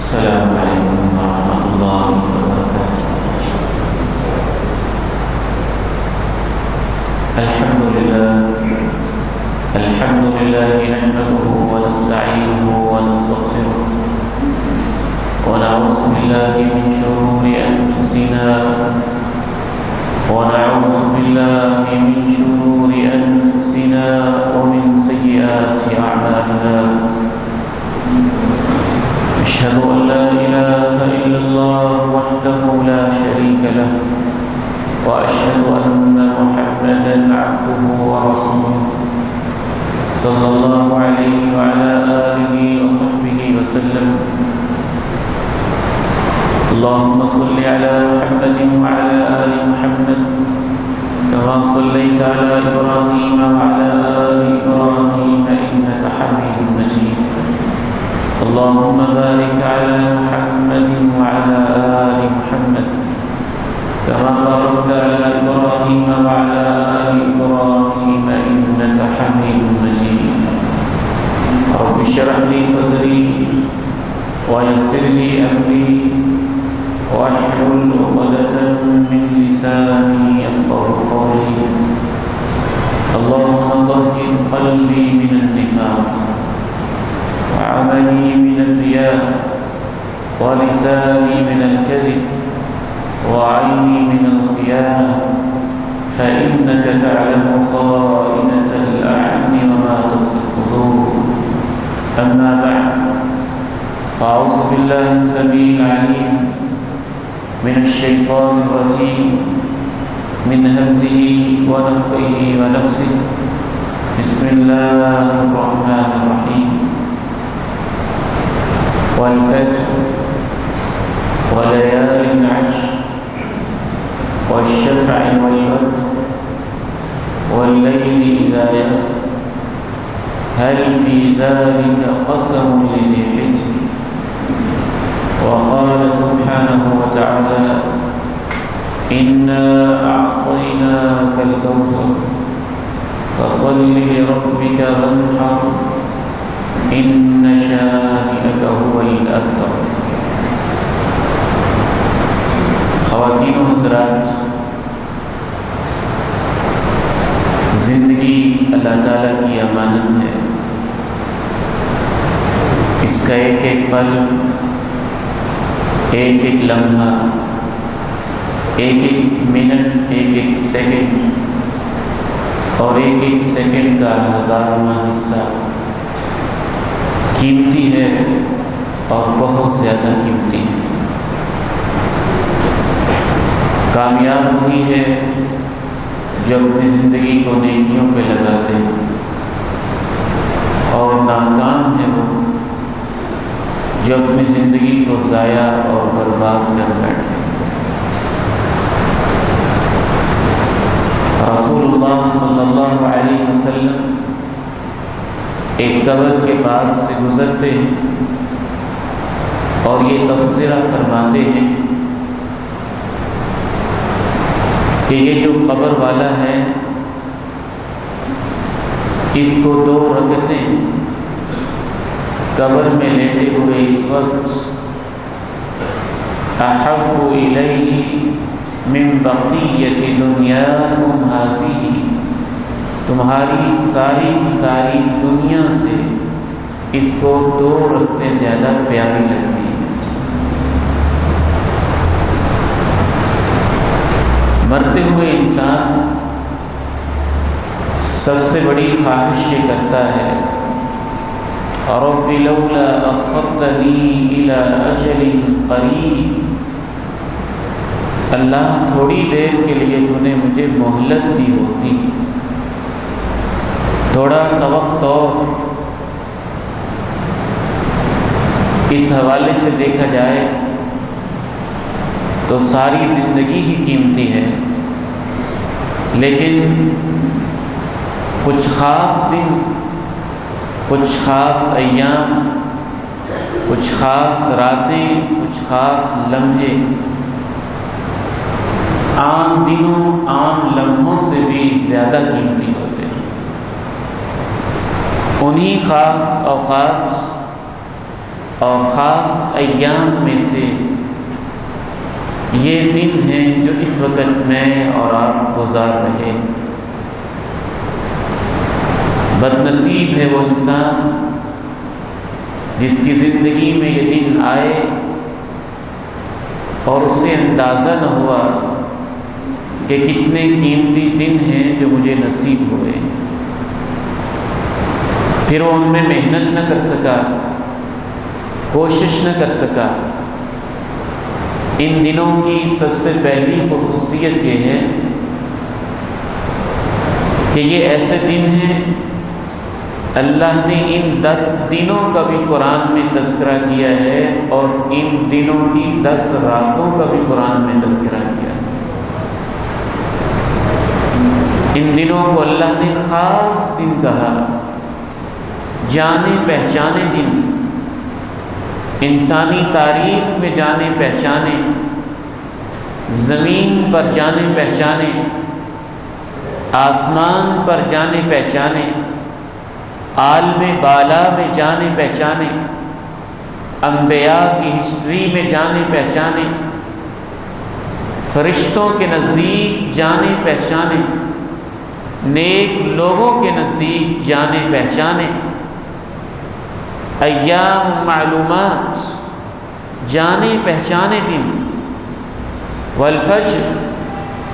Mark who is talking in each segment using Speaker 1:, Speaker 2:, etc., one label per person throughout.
Speaker 1: السلام عليكم ورحمة الله وبركاته. الحمد لله نحمده ونستعينه ونستغفره ونعوذ بالله من شرور أنفسنا ومن سيئات أعمالنا. أشهد أن لا إله إلا الله وحده لا شريك له وأشهد أن محمدا عبده ورسوله صلى الله عليه وعلى آله وصحبه وسلم. اللهم صل على محمد وعلى آل محمد كما صليت على إبراهيم وعلى آل إبراهيم إنك حميد مجيد. اللهم بارك على محمد وعلى آل محمد كما باركت على إبراهيم وعلى آل إبراهيم إنك حميد مجيد. رب اشرح لي صدري ويسر لي أمري واحلل عقدة من لساني يفقهوا قولي. اللهم طهر قلبي من النفاق وعملي من الرياء ولساني من الكذب وعيني من الخيانة فإنك تعلم خائنة الأعين وما تخفي الصدور. أما بعد، أعوذ بالله السميع العليم من الشيطان الرجيم من همزه ونفخه ونفثه. بسم الله الرحمن الرحيم. والفجر وليال عشر والشفع والوتر والليل إذا يسر هل في ذلك قسم لذي حجر. وقال سبحانه وتعالى إنا أعطيناك الكوثر فصل لربك وانحر إن شانئك هو الأبتر. خواتین و حضرات، زندگی اللہ تعالیٰ کی امانت ہے. اس کا ایک ایک پل، ایک ایک لمحہ، ایک ایک منٹ، ایک ایک سیکنڈ اور ایک ایک سیکنڈ کا ہزارواں حصہ قیمتی ہے اور بہت زیادہ قیمتی ہے. کامیاب وہی ہے جو اپنی زندگی کو نیکیوں پہ لگاتے ہیں، اور ناکام ہے وہ جو اپنی زندگی کو ضائع اور برباد کر بیٹھے. رسول اللہ صلی اللہ علیہ وسلم ایک قبر کے پاس سے گزرتے ہیں اور یہ تبصرہ فرماتے ہیں کہ یہ جو قبر والا ہے اس کو 2 رکعتیں قبر میں لیٹے ہوئے اس وقت احب الیہ من بقیۃ دنیاکم ھذہ، تمہاری ساری کی ساری دنیا سے اس کو 2 رکعتیں زیادہ پیاری لگتی ہیں. مرتے ہوئے انسان سب سے بڑی خواہش یہ کرتا ہے رب لولا اخرتنی الی اجل قریب، اللہ تھوڑی دیر کے لیے تو نے مجھے مہلت دی ہوتی، تھوڑا سا وقت اور. اس حوالے سے دیکھا جائے تو ساری زندگی ہی قیمتی ہے، لیکن کچھ خاص دن، کچھ خاص ایام، کچھ خاص راتیں، کچھ خاص لمحے عام دنوں، عام لمحوں سے بھی زیادہ قیمتی ہوتے ہیں. انہی خاص اوقات اور خاص ایام میں سے یہ دن ہیں جو اس وقت میں اور آپ گزار رہے۔ بدنصیب ہے وہ انسان جس کی زندگی میں یہ دن آئے اور اس سے اندازہ نہ ہوا کہ کتنے قیمتی دن ہیں جو مجھے نصیب ہوئے، پھر وہ ان میں محنت نہ کر سکا، کوشش نہ کر سکا۔ ان دنوں کی سب سے پہلی خصوصیت یہ ہے کہ یہ ایسے دن ہیں، اللہ نے ان 10 دنوں کا بھی قرآن میں تذکرہ کیا ہے اور ان دنوں کی 10 راتوں کا بھی قرآن میں تذکرہ کیا ہے۔ ان دنوں کو اللہ نے خاص دن کہا، جانے پہچانے دن، انسانی تاریخ میں جانے پہچانے، زمین پر جانے پہچانے، آسمان پر جانے پہچانے، عالم بالا میں جانے پہچانے، انبیاء کی ہسٹری میں جانے پہچانے، فرشتوں کے نزدیک جانے پہچانے، نیک لوگوں کے نزدیک جانے پہچانے، ایام معلومات، جانے پہچانے دن، والفجر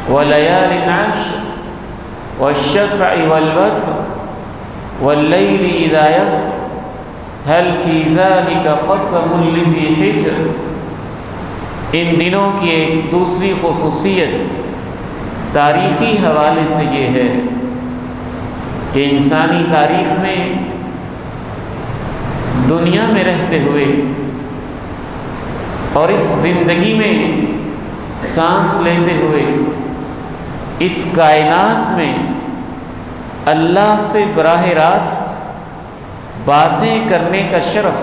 Speaker 1: ولیال عشر والشفع والوتر واللیل اذا یسر هل فی ذلک قسم لذی حجر۔ ان دنوں کی ایک دوسری خصوصیت تاریخی حوالے سے یہ ہے کہ انسانی تاریخ میں دنیا میں رہتے ہوئے اور اس زندگی میں سانس لیتے ہوئے اس کائنات میں اللہ سے براہ راست باتیں کرنے کا شرف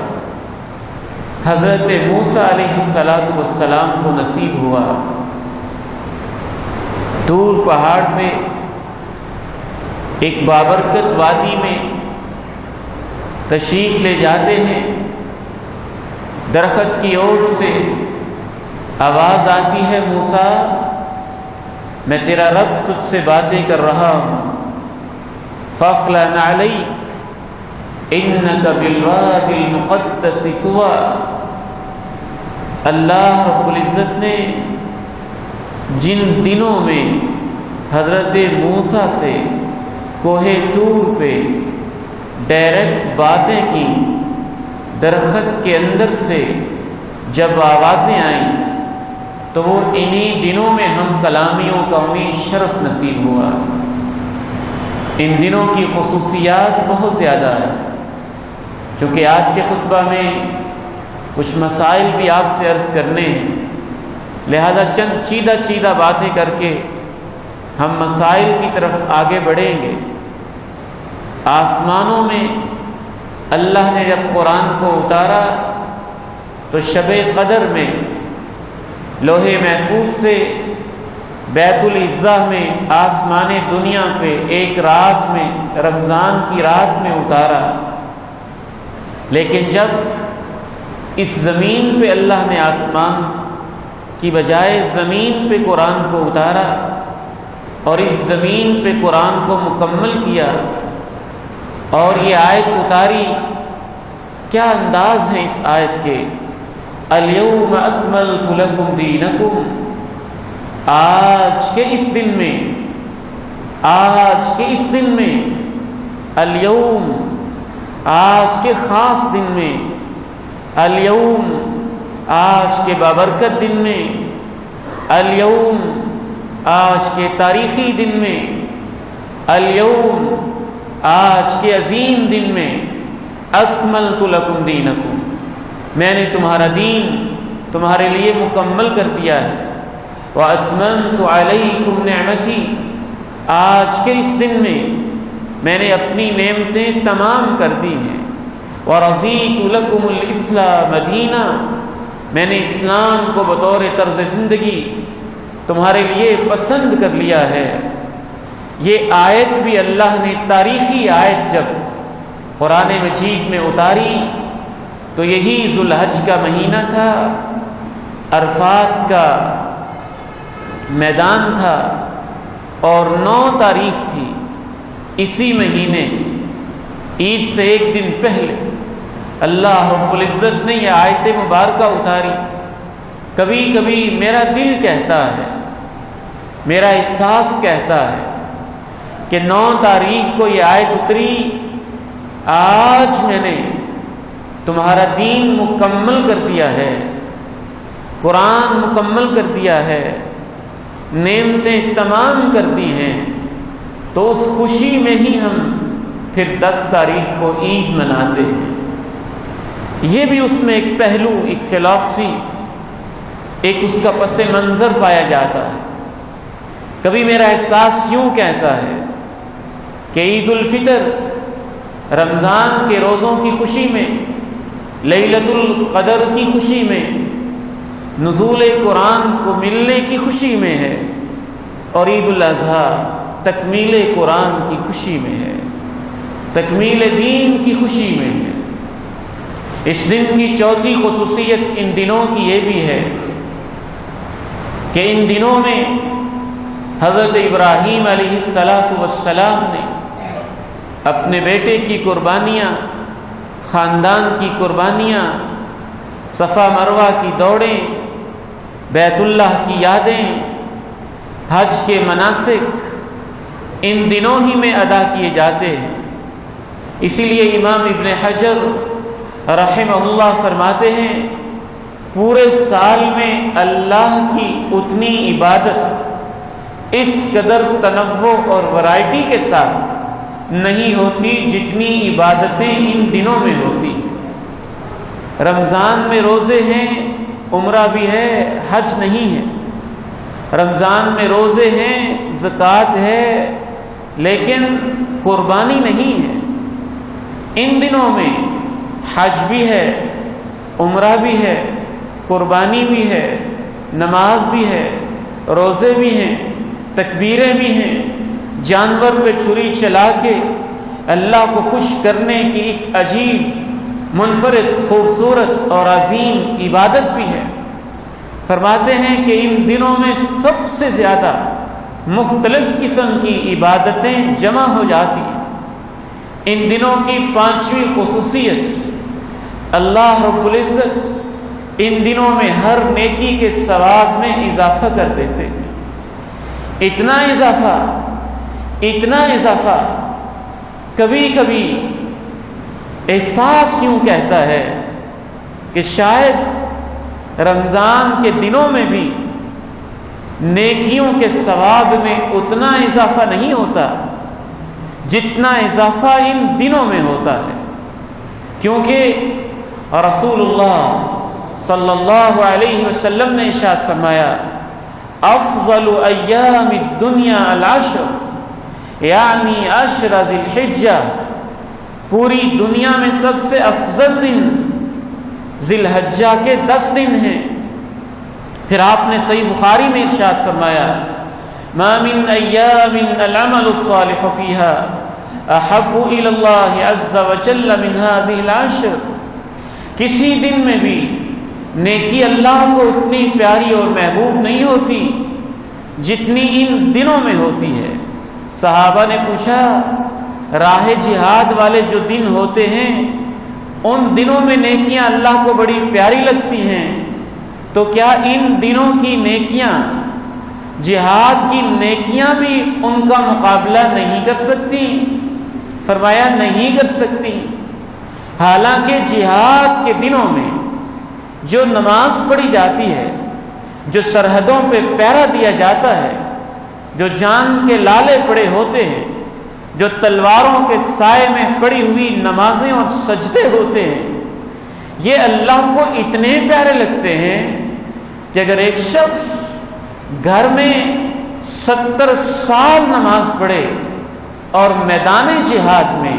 Speaker 1: حضرت موسیٰ علیہ السلام کو نصیب ہوا۔ دور پہاڑ میں ایک بابرکت وادی میں تشریف لے جاتے ہیں، درخت کی اوٹ سے آواز آتی ہے، موسیٰ میں تیرا رب تجھ سے باتیں کر رہا ہوں، فاخلع نعلیک انک بالوادی المقدس طوی۔ اللہ رب العزت نے جن دنوں میں حضرت موسیٰ سے کوہ طور پہ ڈائریکٹ باتیں کی، درخت کے اندر سے جب آوازیں آئیں تو وہ انہی دنوں میں ہم کلامیوں کا انہیں شرف نصیب ہوا۔ ان دنوں کی خصوصیات بہت زیادہ ہیں، چونکہ آج کے خطبہ میں کچھ مسائل بھی آپ سے عرض کرنے ہیں، لہذا چند چیدہ باتیں کر کے ہم مسائل کی طرف آگے بڑھیں گے۔ آسمانوں میں اللہ نے جب قرآن کو اتارا تو شب قدر میں لوح محفوظ سے بیت العزہ میں آسمان دنیا پہ ایک رات میں، رمضان کی رات میں اتارا، لیکن جب اس زمین پہ اللہ نے آسمان کی بجائے زمین پہ قرآن کو اتارا اور اس زمین پہ قرآن کو مکمل کیا اور یہ آیت اتاری، کیا انداز ہے اس آیت کے، الیوم اکملت لکم دینکم، آج کے اس دن میں الیوم، آج کے خاص دن میں، الیوم، آج کے بابرکت دن میں، الیوم، آج کے تاریخی دن میں، الیوم، آج کے عظیم دن میں، اکملت لکم دینکم، میں نے تمہارا دین تمہارے لیے مکمل کر دیا ہے، وَأَتْمَمْتُ عَلَيْكُمْ نِعْمَتِي، آج کے اس دن میں نے اپنی نعمتیں تمام کر دی ہیں، وَرَضِيتُ لَكُمُ الْإِسْلَامَ دِينًا، میں نے اسلام کو بطور طرز زندگی تمہارے لیے پسند کر لیا ہے۔ یہ آیت بھی اللہ نے تاریخی آیت جب قرآن مجید میں اتاری تو یہی ذوالحج کا مہینہ تھا، عرفات کا میدان تھا، اور 9 تاریخ تھی اسی مہینے کی، عید سے ایک دن پہلے اللہ رب العزت نے یہ آیت مبارکہ اتاری۔ کبھی کبھی میرا دل کہتا ہے، میرا احساس کہتا ہے کہ 9 تاریخ کو یہ آیت اتری، آج میں نے تمہارا دین مکمل کر دیا ہے، قرآن مکمل کر دیا ہے، نعمتیں تمام کر دی ہیں، تو اس خوشی میں ہی ہم پھر 10 تاریخ کو عید مناتے ہیں۔ یہ بھی اس میں ایک پہلو، ایک فلسفی، ایک اس کا پس منظر پایا جاتا ہے۔ کبھی میرا احساس یوں کہتا ہے کہ عید الفطر رمضان کے روزوں کی خوشی میں، لیلۃ القدر کی خوشی میں، نزول قرآن کو ملنے کی خوشی میں ہے، اور عید الاضحیٰ تکمیل قرآن کی خوشی میں ہے، تکمیل دین کی خوشی میں ہے۔ اس دن کی چوتھی خصوصیت ان دنوں کی یہ بھی ہے کہ ان دنوں میں حضرت ابراہیم علیہ السلام نے اپنے بیٹے کی قربانیاں، خاندان کی قربانیاں، صفا مروہ کی دوڑیں، بیت اللہ کی یادیں، حج کے مناسک ان دنوں ہی میں ادا کیے جاتے ہیں۔ اسی لیے امام ابن حجر رحمہ اللہ فرماتے ہیں، پورے سال میں اللہ کی اتنی عبادت اس قدر تنوع اور ورائٹی کے ساتھ نہیں ہوتی جتنی عبادتیں ان دنوں میں ہوتی۔ رمضان میں روزے ہیں، عمرہ بھی ہے، حج نہیں ہے۔ رمضان میں روزے ہیں، زکوٰۃ ہے، لیکن قربانی نہیں ہے۔ ان دنوں میں حج بھی ہے، عمرہ بھی ہے، قربانی بھی ہے، نماز بھی ہے، روزے بھی ہیں، تکبیریں بھی ہیں، جانور پہ چھری چلا کے اللہ کو خوش کرنے کی ایک عجیب، منفرد، خوبصورت اور عظیم عبادت بھی ہے۔ فرماتے ہیں کہ ان دنوں میں سب سے زیادہ مختلف قسم کی عبادتیں جمع ہو جاتی ہیں۔ ان دنوں کی 5ویں خصوصیت، اللہ رب العزت ان دنوں میں ہر نیکی کے ثواب میں اضافہ کر دیتے ہیں۔ اتنا اضافہ کبھی کبھی احساس یوں کہتا ہے کہ شاید رمضان کے دنوں میں بھی نیکیوں کے ثواب میں اتنا اضافہ نہیں ہوتا جتنا اضافہ ان دنوں میں ہوتا ہے، کیونکہ رسول اللہ صلی اللہ علیہ وسلم نے ارشاد فرمایا، افضل ایام الدنیا العشر، یعنی عشر ذی الحجہ، پوری دنیا میں سب سے افضل دن ذی الحجہ کے 10 دن ہیں۔ پھر آپ نے صحیح بخاری میں ارشاد فرمایا، ما من ایام العمل الصالح فیہا احب الی اللہ عز وجل من هذه العشر، کسی دن میں بھی نیکی اللہ کو اتنی پیاری اور محبوب نہیں ہوتی جتنی ان دنوں میں ہوتی ہے۔ صحابہ نے پوچھا، راہ جہاد والے جو دن ہوتے ہیں ان دنوں میں نیکیاں اللہ کو بڑی پیاری لگتی ہیں، تو کیا ان دنوں کی نیکیاں، جہاد کی نیکیاں بھی ان کا مقابلہ نہیں کر سکتی؟ فرمایا نہیں کر سکتی۔ حالانکہ جہاد کے دنوں میں جو نماز پڑھی جاتی ہے، جو سرحدوں پہ پہرا دیا جاتا ہے، جو جان کے لالے پڑے ہوتے ہیں، جو تلواروں کے سائے میں پڑی ہوئی نمازیں اور سجدے ہوتے ہیں، یہ اللہ کو اتنے پیارے لگتے ہیں کہ اگر ایک شخص گھر میں 70 سال نماز پڑھے اور میدان جہاد میں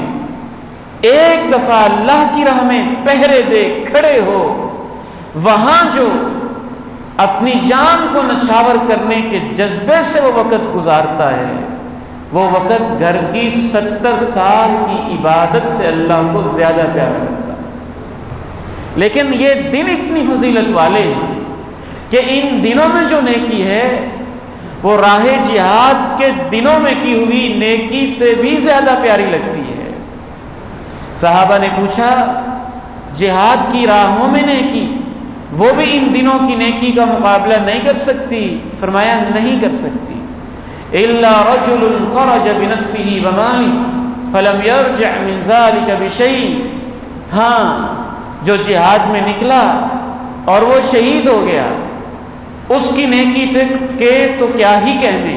Speaker 1: ایک دفعہ اللہ کی راہ میں پہرے دے کھڑے ہو، وہاں جو اپنی جان کو نچھاور کرنے کے جذبے سے وہ وقت گزارتا ہے، وہ وقت گھر کی 70 سال کی عبادت سے اللہ کو زیادہ پیارا لگتا ہے۔ لیکن یہ دن اتنی فضیلت والے ہیں کہ ان دنوں میں جو نیکی ہے وہ راہ جہاد کے دنوں میں کی ہوئی نیکی سے بھی زیادہ پیاری لگتی ہے۔ صحابہ نے پوچھا جہاد کی راہوں میں نیکی وہ بھی ان دنوں کی نیکی کا مقابلہ نہیں کر سکتی؟ فرمایا نہیں کر سکتی۔ الا رجل خرج بنفسه وماله فلم يرجع من ذلك بشيء، ہاں جو جہاد میں نکلا اور وہ شہید ہو گیا، اس کی نیکی کے تو کیا ہی کہنے،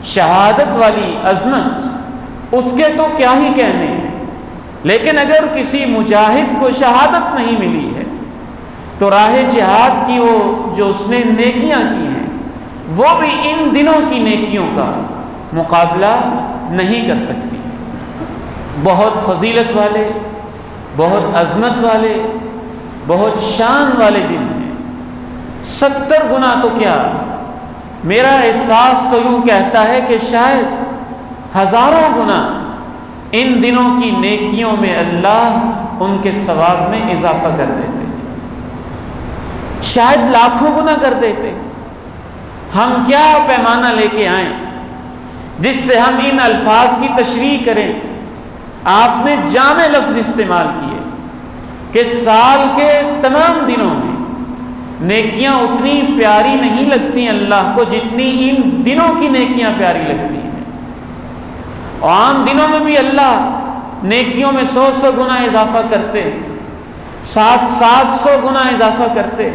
Speaker 1: شہادت والی عظمت اس کے تو کیا ہی کہنے، لیکن اگر کسی مجاہد کو شہادت نہیں ملی ہے تو راہ جہاد کی وہ جو اس نے نیکیاں کی ہیں وہ بھی ان دنوں کی نیکیوں کا مقابلہ نہیں کر سکتی۔ بہت فضیلت والے، بہت عظمت والے، بہت شان والے دن ہیں۔ 70 گنا تو کیا، میرا احساس تو یوں کہتا ہے کہ شاید ہزاروں گنا ان دنوں کی نیکیوں میں اللہ ان کے ثواب میں اضافہ کر دیتے، شاید لاکھوں گنا کر دیتے۔ ہم کیا پیمانہ لے کے آئیں جس سے ہم ان الفاظ کی تشریح کریں؟ آپ نے جامع لفظ استعمال کیے کہ سال کے تمام دنوں میں نیکیاں اتنی پیاری نہیں لگتی اللہ کو جتنی ان دنوں کی نیکیاں پیاری لگتی ہیں۔ اور عام دنوں میں بھی اللہ نیکیوں میں 100 گنا اضافہ کرتے، 700 گنا اضافہ کرتے،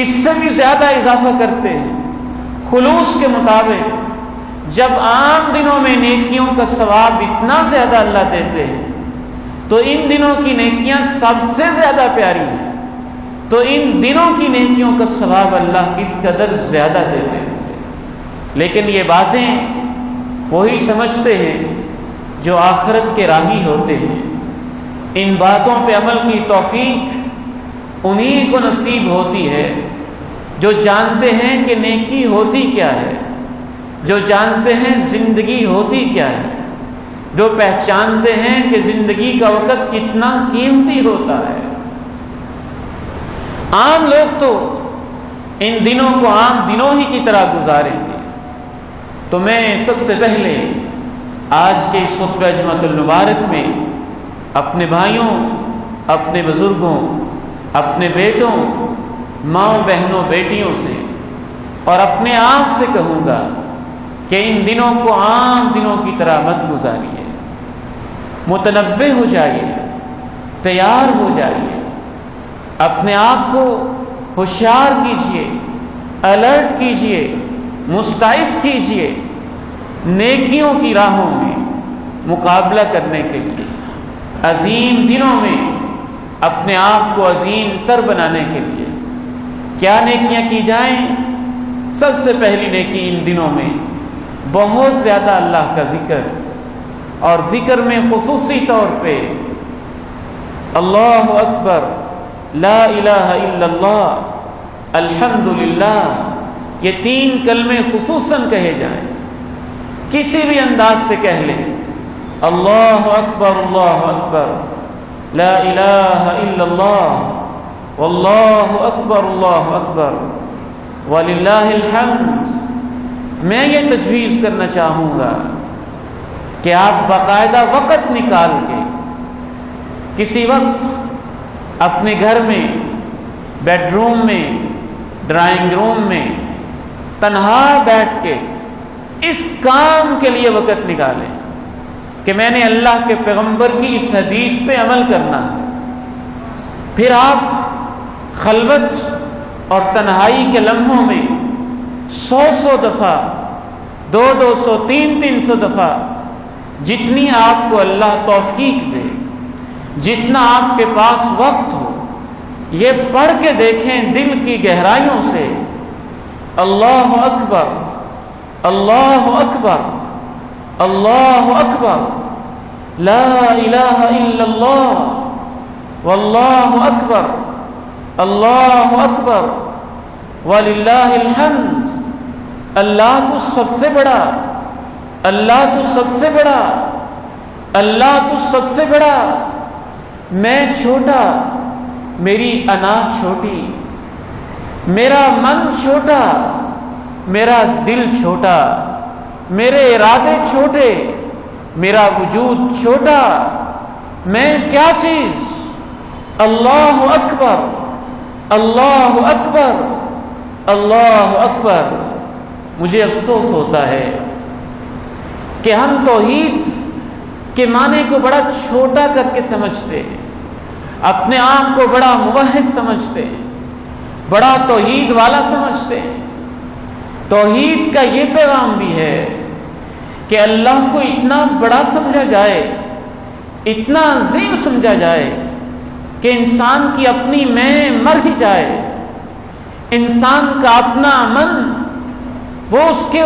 Speaker 1: اس سے بھی زیادہ اضافہ کرتے خلوص کے مطابق۔ جب عام دنوں میں نیکیوں کا ثواب اتنا زیادہ اللہ دیتے ہیں تو ان دنوں کی نیکیاں سب سے زیادہ پیاری ہیں، تو ان دنوں کی نیکیوں کا ثواب اللہ کس قدر زیادہ دیتے ہیں۔ لیکن یہ باتیں وہی سمجھتے ہیں جو آخرت کے راہی ہوتے ہیں۔ ان باتوں پہ عمل کی توفیق انہی کو نصیب ہوتی ہے جو جانتے ہیں کہ نیکی ہوتی کیا ہے، جو جانتے ہیں زندگی ہوتی کیا ہے، جو پہچانتے ہیں کہ زندگی کا وقت کتنا قیمتی ہوتا ہے۔ عام لوگ تو ان دنوں کو عام دنوں ہی کی طرح گزاریں گے۔ تو میں سب سے پہلے آج کے اس خطبہ جمعۃ المبارک میں اپنے بھائیوں، اپنے بزرگوں، اپنے بیٹوں، ماں بہنوں، بیٹیوں سے اور اپنے آپ سے کہوں گا کہ ان دنوں کو عام دنوں کی طرح مت گزاریے، متنبہ ہو جائیے، تیار ہو جائیے، اپنے آپ کو ہوشیار کیجیے، الرٹ کیجیے، مستعد کیجیے نیکیوں کی راہوں میں مقابلہ کرنے کے لیے، عظیم دنوں میں اپنے آپ کو عظیم تر بنانے کے لیے۔ کیا نیکیاں کی جائیں؟ سب سے پہلی نیکی ان دنوں میں بہت زیادہ اللہ کا ذکر، اور ذکر میں خصوصی طور پہ اللہ اکبر، لا الہ الا اللہ، الحمدللہ، یہ 3 کلمے خصوصاً کہے جائیں، کسی بھی انداز سے کہہ لیں، اللہ اکبر، اللہ اکبر، لا الہ الا اللہ، واللہ اکبر، اللہ اکبر، وللہ الحمد۔ میں یہ تجویز کرنا چاہوں گا کہ آپ باقاعدہ وقت نکال کے کسی وقت اپنے گھر میں، بیڈ روم میں، ڈرائنگ روم میں تنہا بیٹھ کے اس کام کے لیے وقت نکالیں کہ میں نے اللہ کے پیغمبر کی اس حدیث پہ عمل کرنا ہے۔ پھر آپ خلوت اور تنہائی کے لمحوں میں 100 دفعہ، 200، 300 دفعہ، جتنی آپ کو اللہ توفیق دے، جتنا آپ کے پاس وقت ہو، یہ پڑھ کے دیکھیں دل کی گہرائیوں سے، اللہ اکبر، اللہ اکبر، اللہ اکبر، لا الہ الا اللہ، واللہ اکبر، اللہ اکبر، وللہ الحمد۔ اللہ تو سب سے بڑا، اللہ تو سب سے بڑا، اللہ تو سب سے بڑا، میں چھوٹا، میری انا چھوٹی، میرا من چھوٹا، میرا دل چھوٹا، میرے ارادے چھوٹے، میرا وجود چھوٹا، میں کیا چیز؟ اللہ اکبر، اللہ اکبر، اللہ اکبر۔ مجھے افسوس ہوتا ہے کہ ہم توحید کے معنی کو بڑا چھوٹا کر کے سمجھتے ہیں، اپنے آپ کو بڑا موحد سمجھتے ہیں، بڑا توحید والا سمجھتے ہیں۔ توحید کا یہ پیغام بھی ہے کہ اللہ کو اتنا بڑا سمجھا جائے، اتنا عظیم سمجھا جائے کہ انسان کی اپنی میں مر ہی جائے، انسان کا اپنا من وہ اس کے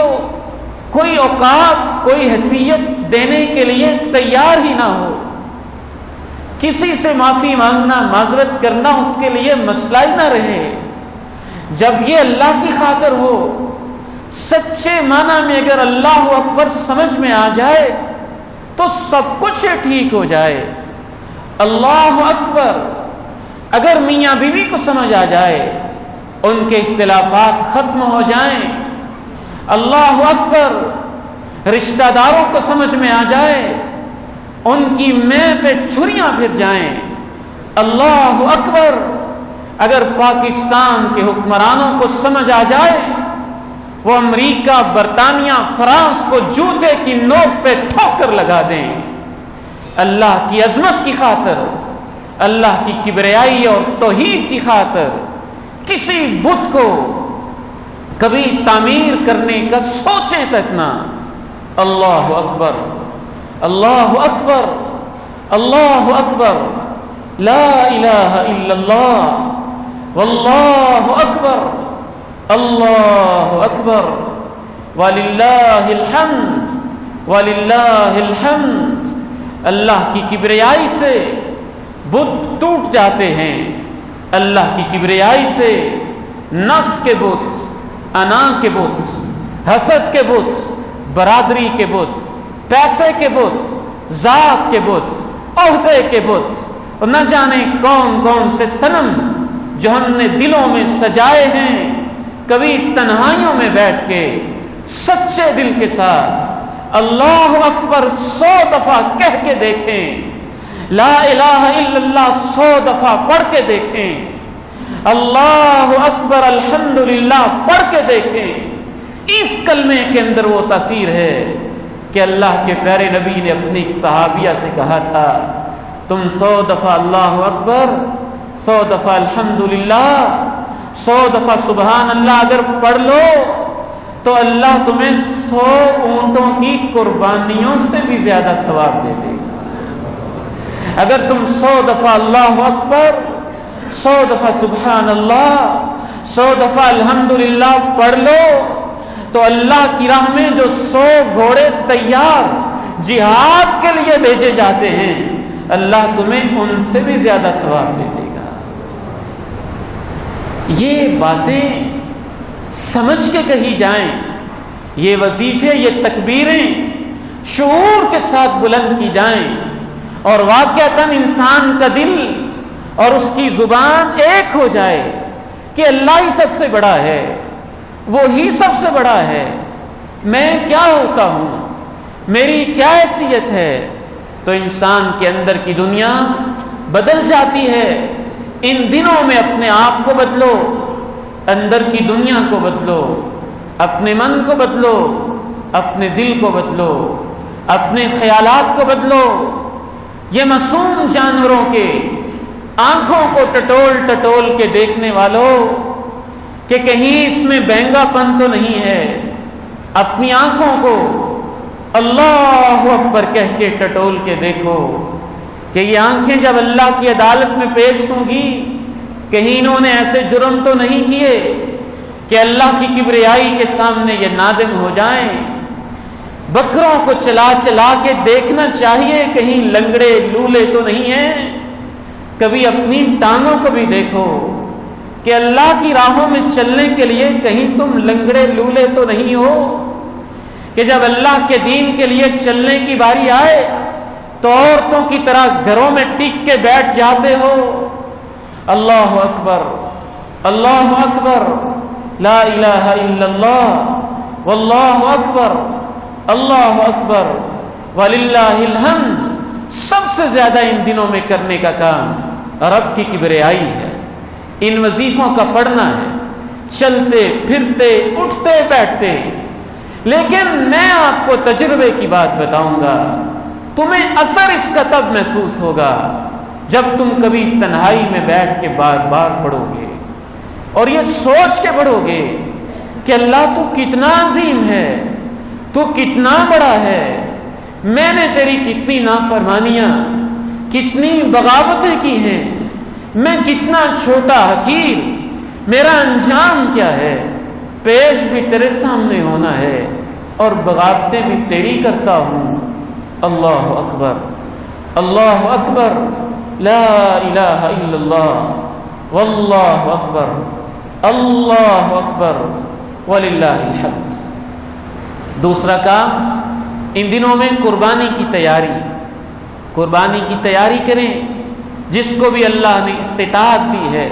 Speaker 1: کوئی اوقات، کوئی حیثیت دینے کے لیے تیار ہی نہ ہو، کسی سے معافی مانگنا، معذرت کرنا اس کے لیے مسئلہ ہی نہ رہے۔ جب یہ اللہ کی خاطر ہو، سچے معنی میں اگر اللہ اکبر سمجھ میں آ جائے تو سب کچھ ٹھیک ہو جائے۔ اللہ اکبر اگر میاں بیوی کو سمجھ آ جائے، ان کے اختلافات ختم ہو جائیں۔ اللہ اکبر رشتہ داروں کو سمجھ میں آ جائے، ان کی میں پہ چھریاں پھر جائیں۔ اللہ اکبر اگر پاکستان کے حکمرانوں کو سمجھ آ جائے، وہ امریکہ، برطانیہ، فرانس کو جوتے کی نوک پہ ٹھوکر لگا دیں، اللہ کی عظمت کی خاطر، اللہ کی کبریائی اور توحید کی خاطر کسی بت کو کبھی تعمیر کرنے کا سوچیں تک نہ۔ اللہ اکبر، اللہ اکبر، اللہ اکبر، لا الہ الا اللہ، واللہ اکبر، اللہ اکبر، وللہ الحمد، وللہ الحمد۔ اللہ کی کبریائی سے بت ٹوٹ جاتے ہیں، اللہ کی کبریائی سے نفس کے بت، انا کے بت، حسد کے بت، برادری کے بت، پیسے کے بت، ذات کے بت، عہدے کے بت، اور نہ جانے کون کون سے صنم جو ہم نے دلوں میں سجائے ہیں۔ کبھی تنہائیوں میں بیٹھ کے سچے دل کے ساتھ اللہ اکبر 100 دفعہ کہہ کے دیکھیں، لا الہ الا اللہ 100 دفعہ پڑھ کے دیکھیں، اللہ اکبر الحمدللہ پڑھ کے دیکھیں۔ اس کلمے کے اندر وہ تاثیر ہے کہ اللہ کے پیارے نبی نے اپنی ایک صحابیہ سے کہا تھا، تم 100 دفعہ اللہ اکبر، 100 دفعہ الحمدللہ، 100 دفعہ سبحان اللہ اگر پڑھ لو تو اللہ تمہیں 100 اونٹوں کی قربانیوں سے بھی زیادہ ثواب دے دے گا۔ اگر تم 100 دفعہ اللہ اکبر، 100 دفعہ سبحان اللہ، 100 دفعہ الحمدللہ پڑھ لو تو اللہ کی راہ میں جو 100 گھوڑے تیار جہاد کے لیے بھیجے جاتے ہیں، اللہ تمہیں ان سے بھی زیادہ ثواب دے دے گا۔ یہ باتیں سمجھ کے کہی جائیں، یہ وظیفے، یہ تکبیریں شعور کے ساتھ بلند کی جائیں، اور واقعتاً انسان کا دل اور اس کی زبان ایک ہو جائے کہ اللہ ہی سب سے بڑا ہے، وہی سب سے بڑا ہے، میں کیا ہوتا ہوں، میری کیا حیثیت ہے، تو انسان کے اندر کی دنیا بدل جاتی ہے۔ ان دنوں میں اپنے آپ کو بدلو، اندر کی دنیا کو بدلو، اپنے من کو بدلو، اپنے دل کو بدلو، اپنے خیالات کو بدلو۔ یہ معصوم جانوروں کے آنکھوں کو ٹٹول ٹٹول کے دیکھنے والوں کہ کہیں اس میں بہنگا پن تو نہیں ہے، اپنی آنکھوں کو اللہ اکبر کہہ کے ٹٹول کے دیکھو کہ یہ آنکھیں جب اللہ کی عدالت میں پیش ہوں گی، کہیں انہوں نے ایسے جرم تو نہیں کیے کہ اللہ کی کبریائی کے سامنے یہ نادم ہو جائیں۔ بکروں کو چلا چلا کے دیکھنا چاہیے کہیں لنگڑے لولے تو نہیں ہیں۔ کبھی اپنی ٹانگوں کو بھی دیکھو کہ اللہ کی راہوں میں چلنے کے لیے کہیں تم لنگڑے لولے تو نہیں ہو، کہ جب اللہ کے دین کے لیے چلنے کی باری آئے تو عورتوں کی طرح گھروں میں ٹک کے بیٹھ جاتے ہو، اللہ اکبر اللہ اکبر لا الہ الا اللہ واللہ اکبر اللہ اکبر وللہ الحمد سب سے زیادہ ان دنوں میں کرنے کا کام رب کی کبریائی ہے، ان وظیفوں کا پڑھنا ہے، چلتے پھرتے اٹھتے بیٹھتے۔ لیکن میں آپ کو تجربے کی بات بتاؤں گا، تمہیں اثر اس کا تب محسوس ہوگا جب تم کبھی تنہائی میں بیٹھ کے بار بار پڑھو گے اور یہ سوچ کے پڑھو گے کہ اللہ تو کتنا عظیم ہے، تو کتنا بڑا ہے، میں نے تیری کتنی نافرمانیاں کتنی بغاوتیں کی ہیں، میں کتنا چھوٹا حقیر، میرا انجام کیا ہے، پیش بھی تیرے سامنے ہونا ہے اور بغاوتیں بھی تیری کرتا ہوں۔ اللہ اکبر اللہ اکبر لا الہ الا اللہ واللہ اکبر اللہ اکبر وللہ الحمد۔ دوسرا کام، ان دنوں میں قربانی کی تیاری کریں۔ جس کو بھی اللہ نے استطاعت دی ہے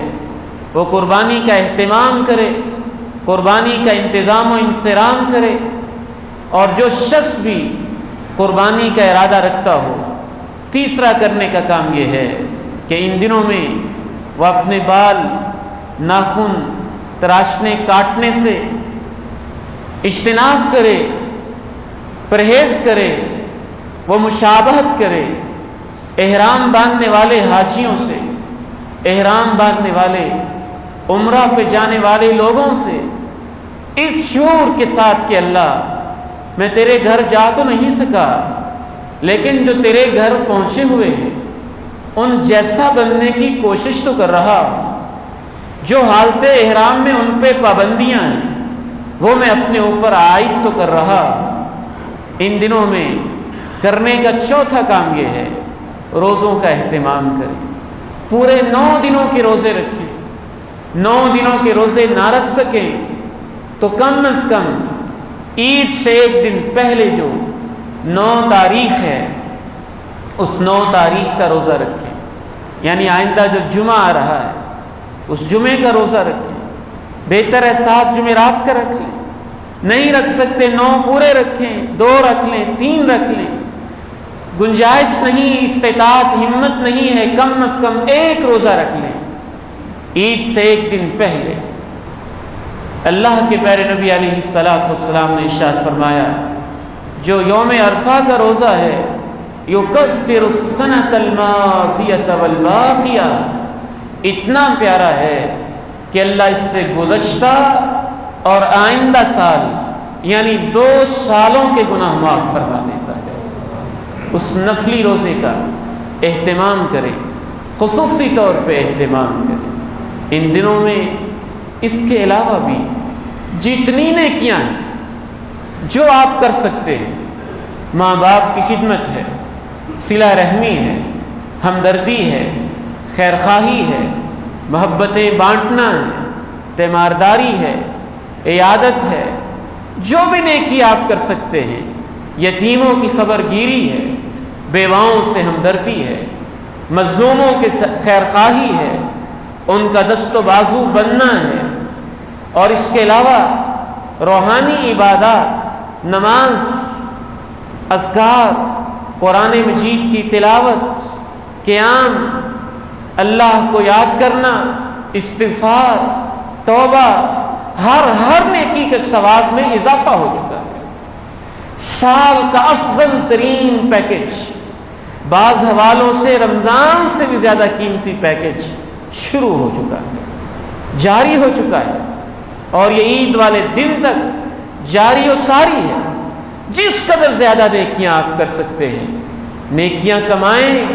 Speaker 1: وہ قربانی کا اہتمام کرے، قربانی کا انتظام و انصرام کرے، اور جو شخص بھی قربانی کا ارادہ رکھتا ہو، تیسرا کرنے کا کام یہ ہے کہ ان دنوں میں وہ اپنے بال ناخن تراشنے کاٹنے سے اجتناب کرے، پرہیز کرے، وہ مشابہت کرے احرام باندھنے والے حاجیوں سے، احرام باندھنے والے عمرہ پہ جانے والے لوگوں سے، اس شعور کے ساتھ کہ اللہ میں تیرے گھر جا تو نہیں سکا، لیکن جو تیرے گھر پہنچے ہوئے ہیں ان جیسا بننے کی کوشش تو کر رہا ہوں، جو حالت احرام میں ان پہ پابندیاں ہیں وہ میں اپنے اوپر عائد تو کر رہا ہوں۔ ان دنوں میں کرنے کا چوتھا کام یہ ہے، روزوں کا اہتمام کریں، پورے 9 دنوں کے روزے رکھیں۔ 9 دنوں کے روزے نہ رکھ سکیں تو کم از کم عید سے ایک دن پہلے جو 9 تاریخ ہے اس 9 تاریخ کا روزہ رکھیں، یعنی آئندہ جو جمعہ آ رہا ہے اس جمعے کا روزہ رکھیں۔ بہتر ہے 7 جمعرات کا رکھ لیں، نہیں رکھ سکتے 9 پورے رکھیں، 2 رکھ لیں، 3 رکھ لیں، گنجائش نہیں، استطاعت ہمت نہیں ہے، کم از کم 1 روزہ رکھ لیں عید سے ایک دن پہلے۔ اللہ کے پیارے نبی علیہ السلام نے ارشاد فرمایا، جو یوم عرفہ کا روزہ ہے یکفر السنۃ الماضیۃ والباقیہ، اتنا پیارا ہے کہ اللہ اس سے گزشتہ اور آئندہ سال یعنی 2 سالوں کے گناہ معاف فرما دیتا ہے۔ اس نفلی روزے کا اہتمام کریں، خصوصی طور پہ اہتمام کریں ان دنوں میں۔ اس کے علاوہ بھی جتنی نیکیاں ہیں جو آپ کر سکتے ہیں، ماں باپ کی خدمت ہے، صلہ رحمی ہے، ہمدردی ہے، خیرخواہی ہے، محبتیں بانٹنا ہے، تیمارداری ہے، عیادت ہے، جو بھی نیکی آپ کر سکتے ہیں، یتیموں کی خبر گیری ہے، بیواؤں سے ہمدردی ہے، مظلوموں کے خیرخواہی ہے، ان کا دست و بازو بننا ہے، اور اس کے علاوہ روحانی عبادات، نماز، اذکار، قرآن مجید کی تلاوت، قیام، اللہ کو یاد کرنا، استغفار، توبہ، ہر نیکی کے ثواب میں اضافہ ہو چکا ہے۔ سال کا افضل ترین پیکج، بعض حوالوں سے رمضان سے بھی زیادہ قیمتی پیکج شروع ہو چکا ہے، جاری ہو چکا ہے، اور یہ عید والے دن تک جاری و ساری ہے۔ جس قدر زیادہ نیکیاں آپ کر سکتے ہیں نیکیاں کمائیں،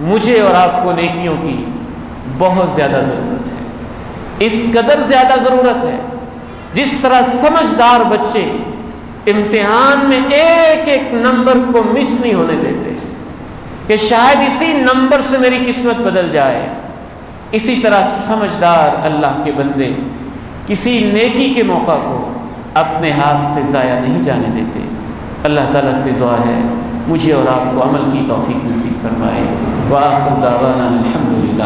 Speaker 1: مجھے اور آپ کو نیکیوں کی بہت زیادہ ضرورت ہے، اس قدر زیادہ ضرورت ہے جس طرح سمجھدار بچے امتحان میں ایک ایک نمبر کو مس نہیں ہونے دیتے کہ شاید اسی نمبر سے میری قسمت بدل جائے، اسی طرح سمجھدار اللہ کے بندے کسی نیکی کے موقع کو اپنے ہاتھ سے ضائع نہیں جانے دیتے۔ اللہ تعالیٰ سے دعا ہے مجھے اور آپ کو عمل کی توفیق نصیب فرمائے۔ وآخر دعوانا الحمدللہ۔